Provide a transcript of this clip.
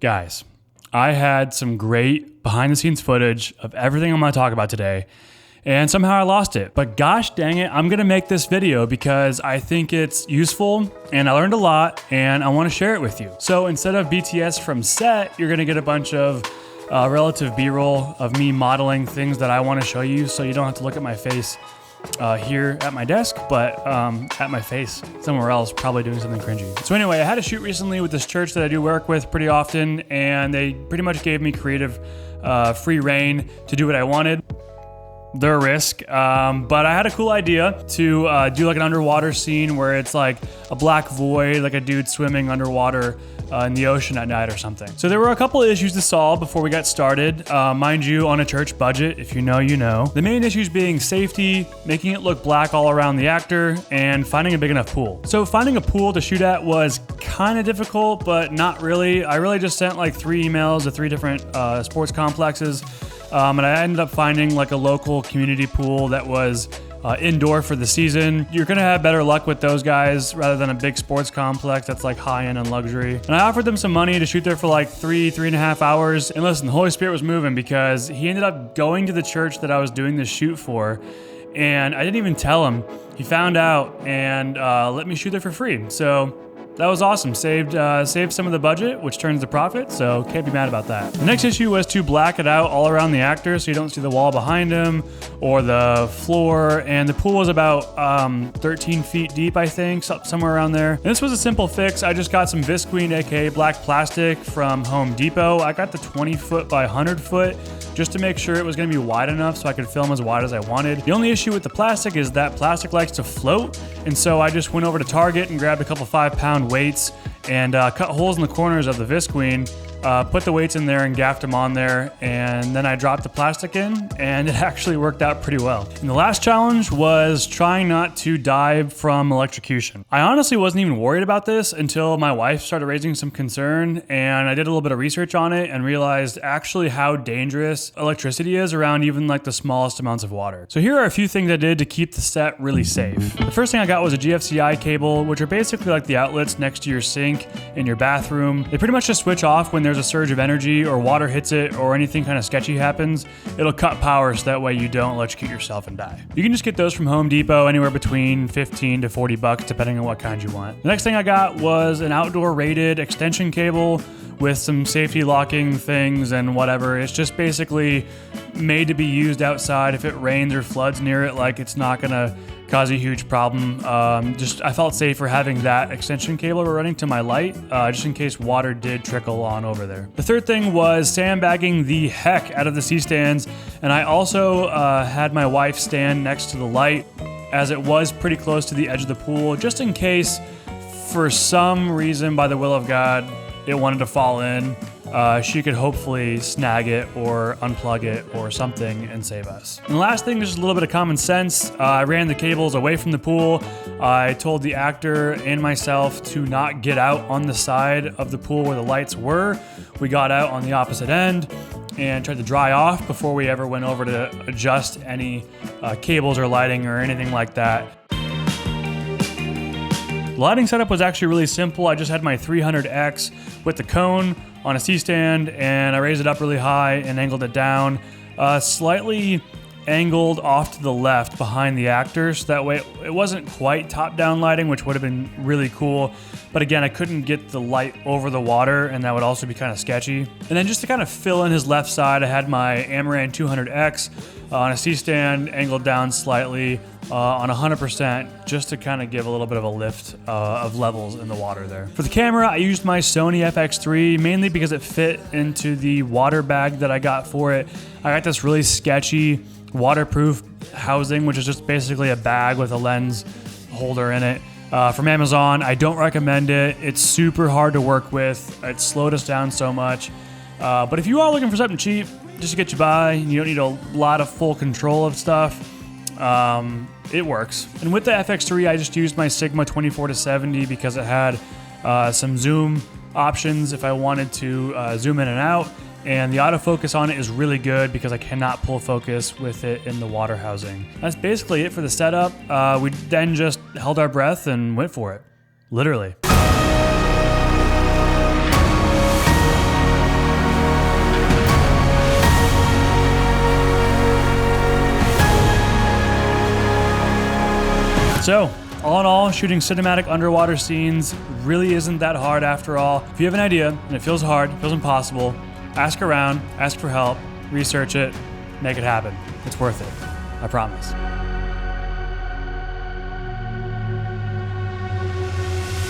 Guys, I had some great behind the scenes footage of everything I'm gonna talk about today, and somehow I lost it. But gosh dang it, I'm gonna make this video because I think it's useful and I learned a lot and I wanna share it with you. So instead of BTS from set, you're gonna get a bunch of relative B-roll of me modeling things that I wanna show you, so you don't have to look at my face here at my desk, but at my face somewhere else, probably doing something cringy. So anyway, I had a shoot recently with this church that I do work with pretty often, and they pretty much gave me creative free reign to do what I wanted. They're a risk, but I had a cool idea to do like an underwater scene where it's like a black void, like a dude swimming underwater in the ocean at night or something. So there were a couple of issues to solve before we got started. Mind you, on a church budget, if you know, you know. The main issues being safety, making it look black all around the actor, and finding a big enough pool. So finding a pool to shoot at was kind of difficult, but not really. I really just sent like 3 emails to 3 different sports complexes. And I ended up finding like a local community pool that was indoor for the season. You're gonna have better luck with those guys rather than a big sports complex that's like high-end and luxury. And I offered them some money to shoot there for like 3.5 hours. And listen, the Holy Spirit was moving because he ended up going to the church that I was doing this shoot for, and I didn't even tell him. He found out and let me shoot there for free. So that was awesome. Saved some of the budget, which turns to profit, so can't be mad about that. The next issue was to black it out all around the actor so you don't see the wall behind him or the floor, and the pool was about 13 feet deep, I think, somewhere around there. And this was a simple fix. I just got some visqueen, aka black plastic, from Home Depot. I got the 20 foot by 100 foot just to make sure it was gonna be wide enough so I could film as wide as I wanted. The only issue with the plastic is that plastic likes to float, and so I just went over to Target and grabbed a couple 5-pound weights and cut holes in the corners of the visqueen, put the weights in there and gaffed them on there, and then I dropped the plastic in, and it actually worked out pretty well. And the last challenge was trying not to die from electrocution. I honestly wasn't even worried about this until my wife started raising some concern, and I did a little bit of research on it and realized actually how dangerous electricity is around even like the smallest amounts of water. So here are a few things I did to keep the set really safe. The first thing I got was a GFCI cable, which are basically like the outlets next to your sink in your bathroom. They pretty much just switch off when there's a surge of energy or water hits it or anything kind of sketchy happens. It'll cut power so that way you don't electrocute yourself and die. You can just get those from Home Depot, anywhere between 15 to 40 bucks depending on what kind you want. The next thing I got was an outdoor rated extension cable with some safety locking things and whatever. It's just basically made to be used outside if it rains or floods near it. Like, it's not gonna cause a huge problem. I felt safer having that extension cable running to my light, just in case water did trickle on over there. The third thing was sandbagging the heck out of the C-stands, and I also had my wife stand next to the light as it was pretty close to the edge of the pool, just in case for some reason, by the will of God, it wanted to fall in. She could hopefully snag it or unplug it or something and save us. And the last thing is just a little bit of common sense. I ran the cables away from the pool. I told the actor and myself to not get out on the side of the pool where the lights were. We got out on the opposite end and tried to dry off before we ever went over to adjust any cables or lighting or anything like that. The lighting setup was actually really simple. I just had my 300X with the cone on a C-stand, and I raised it up really high and angled it down, slightly angled off to the left behind the actor, so that way it wasn't quite top-down lighting, which would have been really cool. But again, I couldn't get the light over the water, and that would also be kind of sketchy. And then just to kind of fill in his left side, I had my Amaran 200X on a C-stand, angled down slightly on 100%, just to kind of give a little bit of a lift of levels in the water there. For the camera, I used my Sony FX3, mainly because it fit into the water bag that I got for it. I got this really sketchy waterproof housing, which is just basically a bag with a lens holder in it. From Amazon. I don't recommend it. It's super hard to work with. It slowed us down so much. But if you are looking for something cheap, just to get you by, and you don't need a lot of full control of stuff, it works. And with the FX3, I just used my Sigma 24-70 because it had some zoom options if I wanted to zoom in and out. And the autofocus on it is really good because I cannot pull focus with it in the water housing. That's basically it for the setup. We then just held our breath and went for it. Literally. So, all in all, shooting cinematic underwater scenes really isn't that hard after all. If you have an idea and it feels hard, it feels impossible, ask around, ask for help, research it, make it happen. It's worth it. I promise.